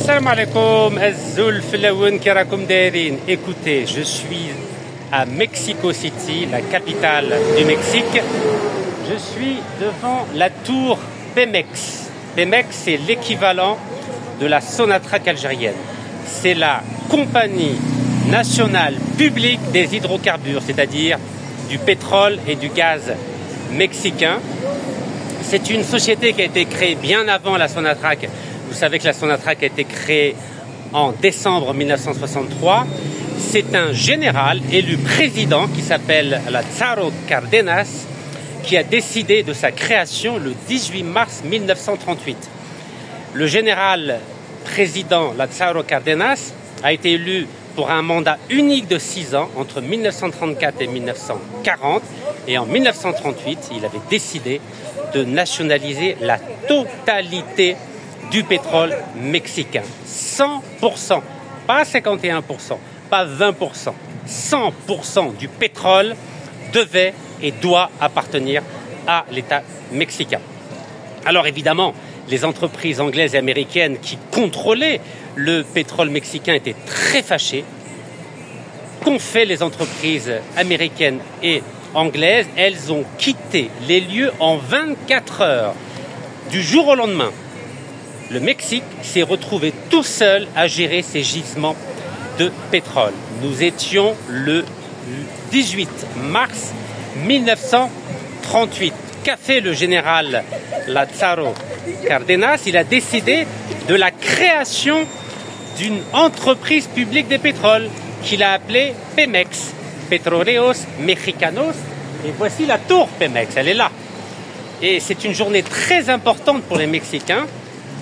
Salam alaikum, Azul Filaoun Karakoum Dairin. Écoutez, je suis à Mexico City, la capitale du Mexique. Je suis devant la tour Pemex. Pemex, c'est l'équivalent de la Sonatrach algérienne. C'est la compagnie nationale publique des hydrocarbures, c'est-à-dire du pétrole et du gaz mexicain. C'est une société qui a été créée bien avant la Sonatrach. Vous savez que la Sonatrach a été créée en décembre 1963. C'est un général élu président qui s'appelle Lázaro Cárdenas qui a décidé de sa création le 18 mars 1938. Le général président Lázaro Cárdenas a été élu pour un mandat unique de 6 ans entre 1934 et 1940. Et en 1938, il avait décidé de nationaliser la totalité du pétrole mexicain. 100%, pas 51%, pas 20%, 100% du pétrole devait et doit appartenir à l'État mexicain. Alors évidemment, les entreprises anglaises et américaines qui contrôlaient le pétrole mexicain étaient très fâchées. Qu'ont fait les entreprises américaines et anglaises? Elles ont quitté les lieux en 24 heures. Du jour au lendemain, le Mexique s'est retrouvé tout seul à gérer ses gisements de pétrole. Nous étions le 18 mars 1938. Qu'a fait le général Lázaro Cárdenas? Il a décidé de la création d'une entreprise publique des pétroles qu'il a appelée Pemex, Petróleos Mexicanos. Et voici la tour Pemex, elle est là. Et c'est une journée très importante pour les Mexicains.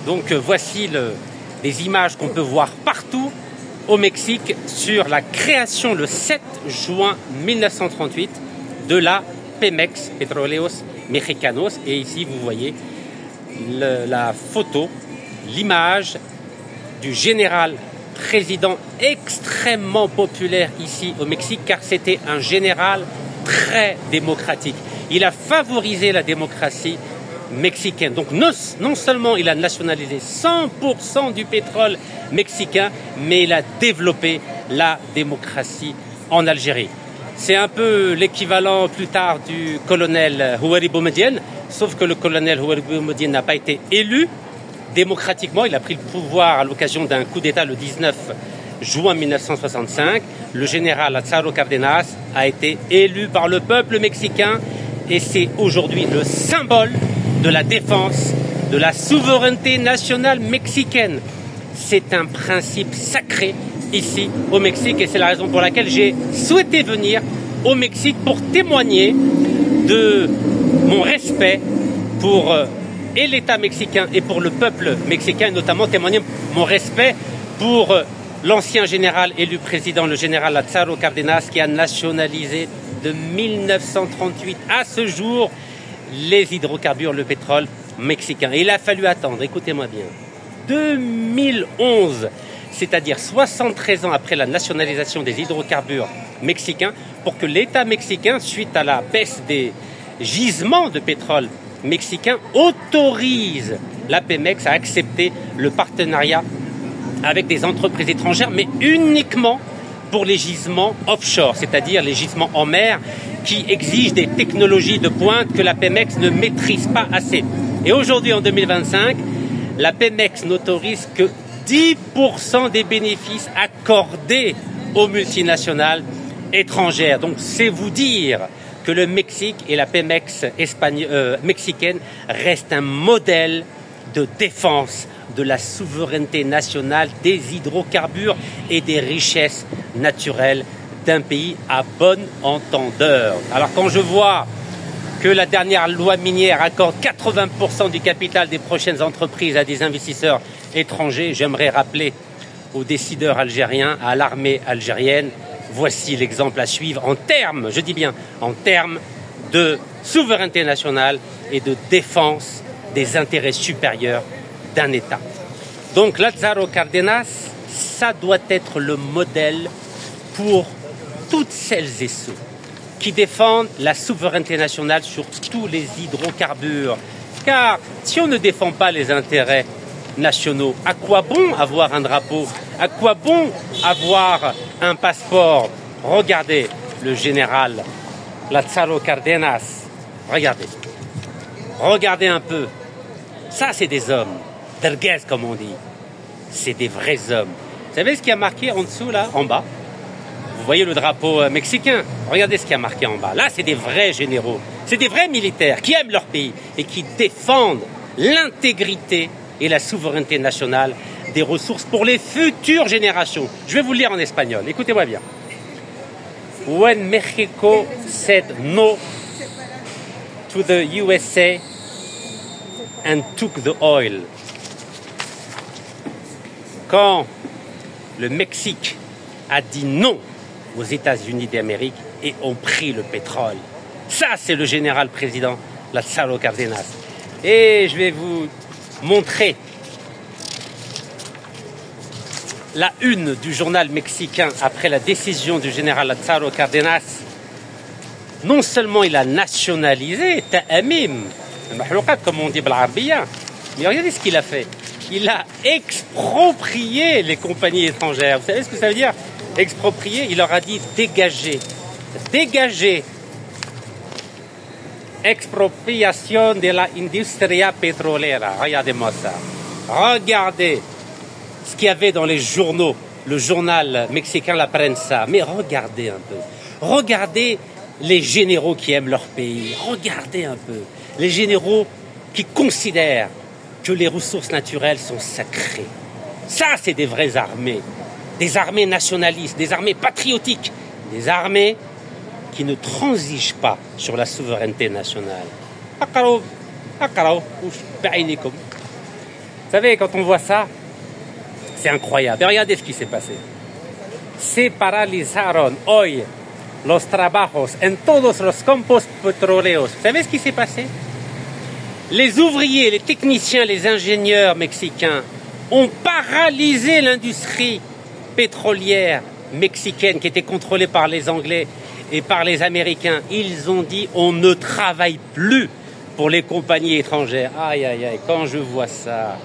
Donc voici des images qu'on peut voir partout au Mexique sur la création le 7 juin 1938 de la Pemex, Petróleos Mexicanos. Et ici vous voyez la photo, l'image du général président extrêmement populaire ici au Mexique, car c'était un général très démocratique. Il a favorisé la démocratie mexicaine. Donc non seulement il a nationalisé 100% du pétrole mexicain, mais il a développé la démocratie en Algérie. C'est un peu l'équivalent plus tard du colonel Houari Boumedienne, sauf que le colonel Houari Boumedienne n'a pas été élu démocratiquement. Il a pris le pouvoir à l'occasion d'un coup d'État le 19 juin 1965. Le général Lázaro Cárdenas a été élu par le peuple mexicain et c'est aujourd'hui le symbole de la défense de la souveraineté nationale mexicaine. C'est un principe sacré ici au Mexique et c'est la raison pour laquelle j'ai souhaité venir au Mexique pour témoigner de mon respect pour et l'État mexicain et pour le peuple mexicain, et notamment témoigner mon respect pour l'ancien général élu président, le général Lázaro Cárdenas, qui a nationalisé de 1938 à ce jour les hydrocarbures, le pétrole mexicain. Et il a fallu attendre, écoutez-moi bien, 2011, c'est-à-dire 73 ans après la nationalisation des hydrocarbures mexicains, pour que l'État mexicain, suite à la baisse des gisements de pétrole mexicain, autorise la Pemex à accepter le partenariat avec des entreprises étrangères, mais uniquement pour les gisements offshore, c'est-à-dire les gisements en mer qui exigent des technologies de pointe que la Pemex ne maîtrise pas assez. Et aujourd'hui, en 2025, la Pemex n'autorise que 10% des bénéfices accordés aux multinationales étrangères. Donc c'est vous dire que le Mexique et la Pemex mexicaine restent un modèle de défense de la souveraineté nationale, des hydrocarbures et des richesses naturelles d'un pays à bon entendeur. Alors quand je vois que la dernière loi minière accorde 80% du capital des prochaines entreprises à des investisseurs étrangers, j'aimerais rappeler aux décideurs algériens, à l'armée algérienne, voici l'exemple à suivre en termes, je dis bien, en termes de souveraineté nationale et de défense des intérêts supérieurs d'un État. Donc Lázaro Cárdenas, ça doit être le modèle pour toutes celles et ceux qui défendent la souveraineté nationale sur tous les hydrocarbures. Car si on ne défend pas les intérêts nationaux. À quoi bon avoir un drapeau? À quoi bon avoir un passeport? Regardez le général Lázaro Cárdenas. Regardez. Regardez un peu. Ça, c'est des hommes. Derguez, comme on dit. C'est des vrais hommes. Vous savez ce qui a marqué en dessous, là, en bas? Vous voyez le drapeau mexicain? Regardez ce qui a marqué en bas. Là, c'est des vrais généraux. C'est des vrais militaires qui aiment leur pays et qui défendent l'intégrité et la souveraineté nationale des ressources pour les futures générations. Je vais vous le lire en espagnol. Écoutez-moi bien. When Mexico said no to the USA and took the oil. Quand le Mexique a dit non aux États-Unis d'Amérique et ont pris le pétrole. Ça, c'est le général président Lázaro Cárdenas. Et je vais vous montrer la une du journal mexicain après la décision du général Lázaro Cárdenas. Non seulement il a nationalisé Ta'amim, comme on dit بالعربية, mais regardez ce qu'il a fait. Il a exproprié les compagnies étrangères. Vous savez ce que ça veut dire? Exproprier, il leur a dit dégagez. Dégagez. Expropriation de la industria petrolera. Regardez-moi ça. Regardez ce qu'il y avait dans les journaux, le journal mexicain La Prensa. Mais regardez un peu. Regardez les généraux qui aiment leur pays. Regardez un peu. Les généraux qui considèrent que les ressources naturelles sont sacrées. Ça, c'est des vraies armées. Des armées nationalistes, des armées patriotiques, des armées qui ne transigent pas sur la souveraineté nationale. Vous savez, quand on voit ça, c'est incroyable. Et regardez ce qui s'est passé. Se paralizaron hoy los trabajos en todos los campos petroleros. Vous savez ce qui s'est passé? Les ouvriers, les techniciens, les ingénieurs mexicains ont paralysé l'industrie pétrolière mexicaine qui était contrôlée par les Anglais et par les Américains. Ils ont dit on ne travaille plus pour les compagnies étrangères. Aïe, aïe, aïe, quand je vois ça,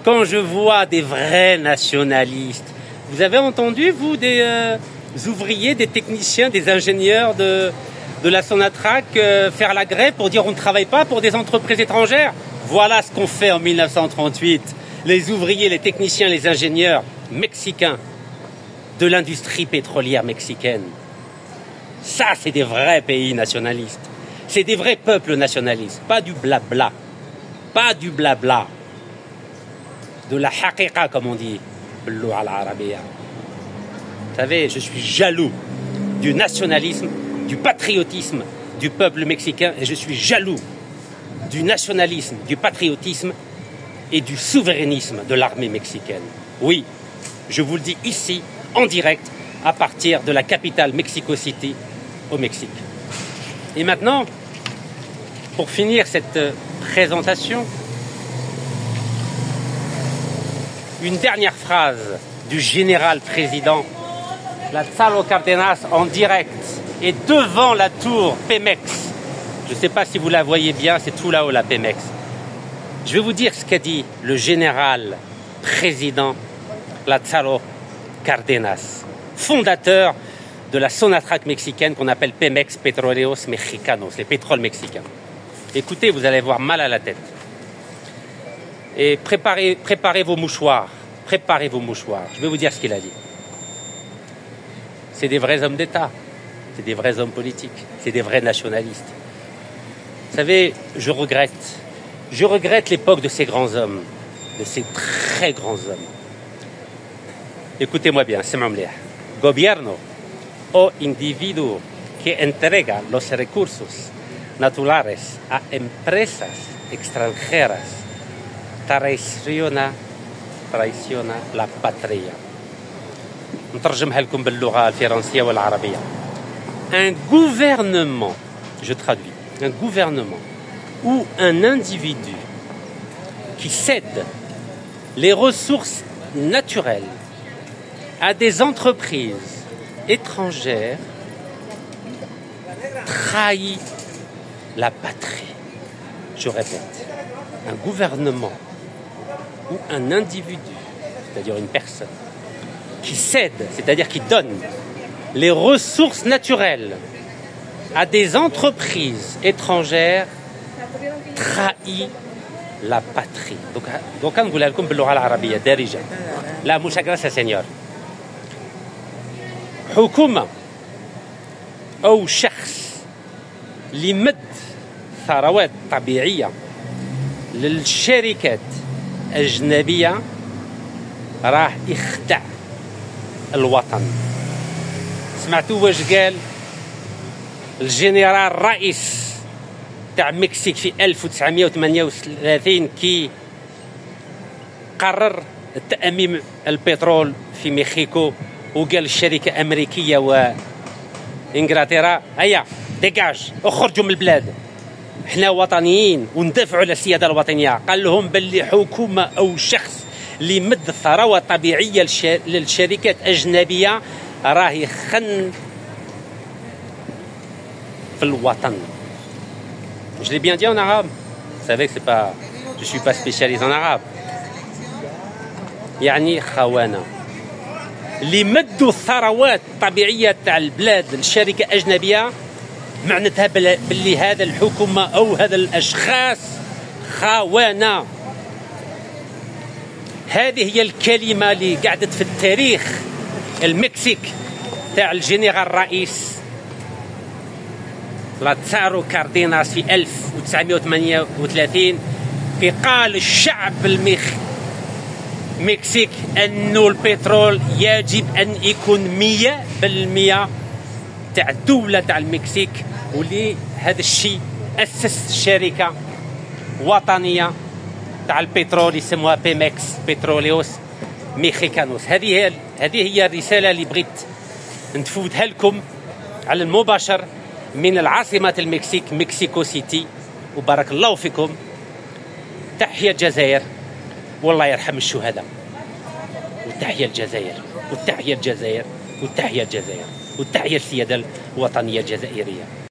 quand je vois des vrais nationalistes. Vous avez entendu, vous, des ouvriers, des techniciens, des ingénieurs de la Sonatrach faire la grève pour dire on ne travaille pas pour des entreprises étrangères? Voilà ce qu'on fait en 1938. Les ouvriers, les techniciens, les ingénieurs mexicains de l'industrie pétrolière mexicaine. Ça, c'est des vrais pays nationalistes. C'est des vrais peuples nationalistes. Pas du blabla. Pas du blabla. De la haqiqa, comme on dit. Vous savez, je suis jaloux du nationalisme, du patriotisme du peuple mexicain et je suis jaloux du nationalisme, du patriotisme et du souverainisme de l'armée mexicaine. Oui, je vous le dis ici, en direct, à partir de la capitale Mexico City, au Mexique. Et maintenant, pour finir cette présentation, une dernière phrase du général président Lázaro Cárdenas en direct et devant la tour Pemex. Je ne sais pas si vous la voyez bien, c'est tout là-haut la Pemex. Je vais vous dire ce qu'a dit le général président Lázaro Cárdenas, fondateur de la Sonatrach mexicaine qu'on appelle Pemex Petróleos Mexicanos, les pétroles mexicains. Écoutez, vous allez avoir mal à la tête. Et préparez vos mouchoirs. Préparez vos mouchoirs. Je vais vous dire ce qu'il a dit. C'est des vrais hommes d'État. C'est des vrais hommes politiques. C'est des vrais nationalistes. Vous savez, je regrette l'époque de ces grands hommes, de ces très grands hommes. Écoutez-moi bien, c'est mamleh. Gobierno o individuo que entrega los recursos naturales a empresas extranjeras traiciona la patria. نترجمها لكم باللغة الفرنسية والعربية. Un gouvernement, je traduis, un gouvernement ou un individu qui cède les ressources naturelles à des entreprises étrangères trahit la patrie. Je répète, un gouvernement ou un individu, c'est-à-dire une personne, qui cède, c'est-à-dire qui donne les ressources naturelles à des entreprises étrangères trahit la patrie. Donc نقولها لكم باللغة العربية دارجة. لا muchas gracias señor. حكومة أو شخص لمد ثروات طبيعية للشركات أجنبية راح يخدع الوطن. سمعتوا واش قال الجنرال الرئيس تاع مكسيك في 1938 كي قرر تأميم البترول في مكسيكو، وقال الشركة الأمريكية وإنجلترا هيا ديجاج اخرجوا من البلاد، احنا وطنيين وندافعوا على السيادة الوطنية. قال لهم باللي حكومة أو شخص اللي مد ثروة طبيعية للشركات أجنبية راه يخن في الوطن. Je l'ai bien dit en arabe. Vous savez que je suis pas spécialiste en arabe. يعني خونة اللي مدوا الثروات الطبيعية تاع البلاد للشركة أجنبية، معناتها باللي هذا الحكومة أو هذا الأشخاص خونة. هذه هي الكلمة اللي قعدت في التاريخ المكسيك تاع الجنرال الرئيس لاتزارو كارديناس في 1938 في قال الشعب المكسيك أنه البترول يجب أن يكون 100% تاع الدولة تاع المكسيك، واللي هذا الشيء أسس شركة وطنية تاع البترول يسموها بيمكس بتروليوس ميخيكانوس. هذه هي الرسالة اللي بغيت نفوتها لكم على المباشر من العاصمة المكسيك مكسيكو سيتي. وبارك الله فيكم. تحية الجزائر والله يرحم الشهداء، وتحية الجزائر وتحية الجزائر وتحية الجزائر وتحية السيادة الوطنية الجزائرية.